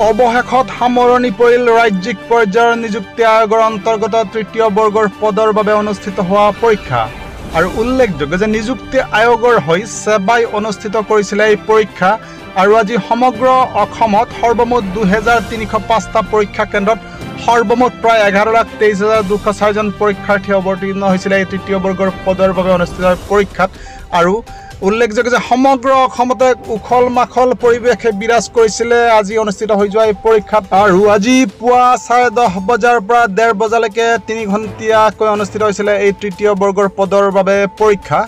অৱশেষত সামৰণি পৰিল ৰাজ্যিক পৰ্যায়ৰ নিযুক্তি আয়োগৰ অন্তৰ্গত তৃতীয় বৰ্গৰ পদৰ বাবে অনুষ্ঠিত হোৱা পৰীক্ষা। আৰু উল্লেখযোগ্য যে নিযুক্তি আয়োগৰ হৈ সেবাই অনুষ্ঠিত কৰিছিলে এই পৰীক্ষা। আৰু আজি সমগ্ৰ অসমত সৰ্বমুঠ 2305টা পৰীক্ষা কেন্দ্ৰত সৰ্বমুঠ প্ৰায় 11,23,204জন পৰীক্ষাৰ্থী অৱতীৰ্ণ হৈছিলে এই তৃতীয় বৰ্গৰ পদৰ বাবে অনুষ্ঠিত পৰীক্ষাত। আৰু উল্লেখযোগ্য যে সমগ্ৰ অসমতে উখল মাখল পৰিৱেশে বিৰাজ কৰিছিলে আজি অনুষ্ঠিত হৈ যোৱা এই পৰীক্ষাত। আৰু আজি পুৱা 10:30 বজাৰ পৰা 1:30 বজালৈকে 3 ঘণ্টীয়াকৈ অনুষ্ঠিত হৈছিলে এই তৃতীয় বৰ্গৰ পদৰ বাবে পৰীক্ষা।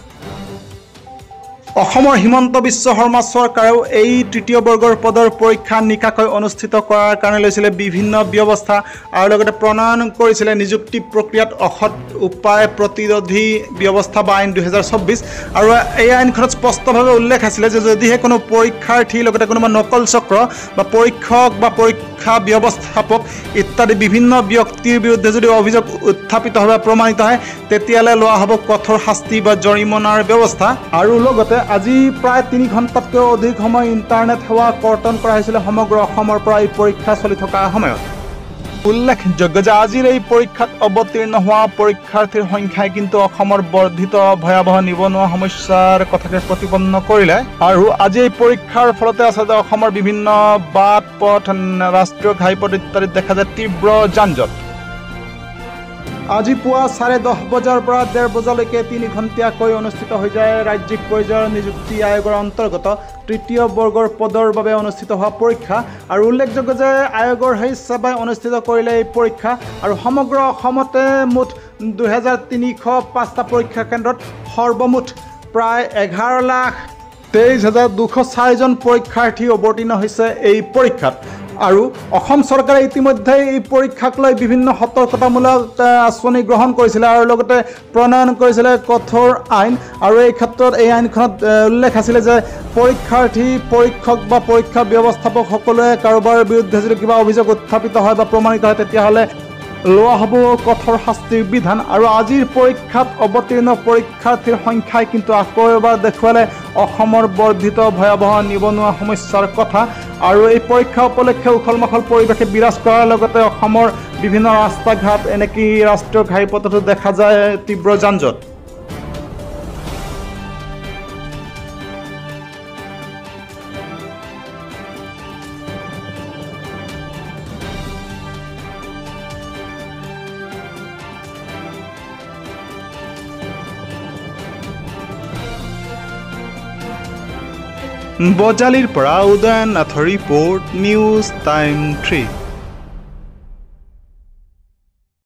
অসমৰ হিমন্ত বিশ্ব শৰ্মা চৰকাৰেও এই তৃতীয় বৰ্গৰ পদৰ পৰীক্ষা নিকাকৈ অনুষ্ঠিত কৰাৰ কাৰণে লৈছিলে বিভিন্ন ব্যৱস্থা আৰু লগতে প্ৰণয়ন কৰিছিলে নিযুক্তি প্ৰক্ৰিয়াত অসৎ উপায় প্ৰতিৰোধী ব্যৱস্থা বা আইন 2024। আৰু এই আইনখনত স্পষ্টভাৱে উল্লেখ আছিলে যে যদিহে কোনো পৰীক্ষাৰ্থী লগতে কোনোবা নকল চক্ৰ বা পৰীক্ষক বা পৰীক্ষা ব্যৱস্থাপক ইত্যাদি বিভিন্ন ব্যক্তিৰ বিৰুদ্ধে যদি অভিযোগ উত্থাপিত হয় বা প্ৰমাণিত হয় তেতিয়ালৈ লোৱা হ'ব কঠোৰ শাস্তি বা জৰিমনাৰ ব্যৱস্থা। আৰু লগতে আজি প্ৰায় 3 ঘণ্টাতকৈ অধিক সময় ইণ্টাৰনেট সেৱা কৰ্তন কৰা হৈছিলে সমগ্ৰ অসমৰ পৰা এই পৰীক্ষা চলি থকা সময়ত। উল্লেখযোগ্য যে আজিৰ এই পৰীক্ষাত অৱতীৰ্ণ হোৱা পৰীক্ষাৰ্থীৰ সংখ্যাই কিন্তু অসমৰ বৰ্ধিত ভয়াৱহ নিবনুৱা সমস্যাৰ কথাকে প্ৰতিপন্ন কৰিলে। আৰু আজি এই পৰীক্ষাৰ ফলতে আছে যে অসমৰ বিভিন্ন বাট পথ ৰাষ্ট্ৰীয় ঘাইপথ ইত্যাদিত দেখা যায় তীব্ৰ যান-জঁট। আজি পুৱা 10:30 বজাৰ পৰা 1:30 বজালৈকে 3 ঘণ্টীয়াকৈ অনুষ্ঠিত হৈ যায় ৰাজ্যিক পৰ্যায়ৰ নিযুক্তি আয়োগৰ অন্তৰ্গত তৃতীয় বৰ্গৰ পদৰ বাবে অনুষ্ঠিত হোৱা পৰীক্ষা। আৰু উল্লেখযোগ্য যে আয়োগৰ সেই সেৱাই অনুষ্ঠিত কৰিলে এই পৰীক্ষা। আৰু সমগ্ৰ অসমতে মুঠ 2305টা পৰীক্ষা কেন্দ্ৰত সৰ্বমুঠ প্ৰায় 11,23,204জন পৰীক্ষাৰ্থী অৱতীৰ্ণ হৈছে এই পৰীক্ষাত। আৰু অসম চৰকাৰে ইতিমধ্যে এই পৰীক্ষাক লৈ বিভিন্ন সতৰ্কতামূলক আঁচনি গ্ৰহণ কৰিছিলে আৰু লগতে প্ৰণয়ন কৰিছিলে কঠোৰ আইন। আৰু এই ক্ষেত্ৰত এই আইনখনত উল্লেখ আছিলে যে পৰীক্ষাৰ্থী পৰীক্ষক বা পৰীক্ষা ব্যৱস্থাপক সকলোৱে কাৰোবাৰ বিৰুদ্ধে যদি কিবা অভিযোগ উত্থাপিত হয় বা প্ৰমাণিত হয় তেতিয়াহ'লে লোৱা হ'ব কঠোৰ শাস্তিৰ বিধান। আৰু আজিৰ পৰীক্ষাত অৱতীৰ্ণ পৰীক্ষাৰ্থীৰ সংখ্যাই কিন্তু আকৌ এবাৰ দেখুৱালে অসমৰ বৰ্ধিত ভয়াৱহ নিবনুৱা সমস্যাৰ কথা। আৰু এই পৰীক্ষা উপলক্ষে উখল মাখল পৰিৱেশে বিৰাজ কৰাৰ লগতে অসমৰ বিভিন্ন ৰাস্তা ঘাট এনেকৈ ৰাষ্ট্ৰীয় ঘাইপথতো দেখা যায় তীব্ৰ যান-জঁট। বজালিৰ পৰা উদয়ন নাথৰ ৰিপৰ্ট, নিউজ টাইম 3।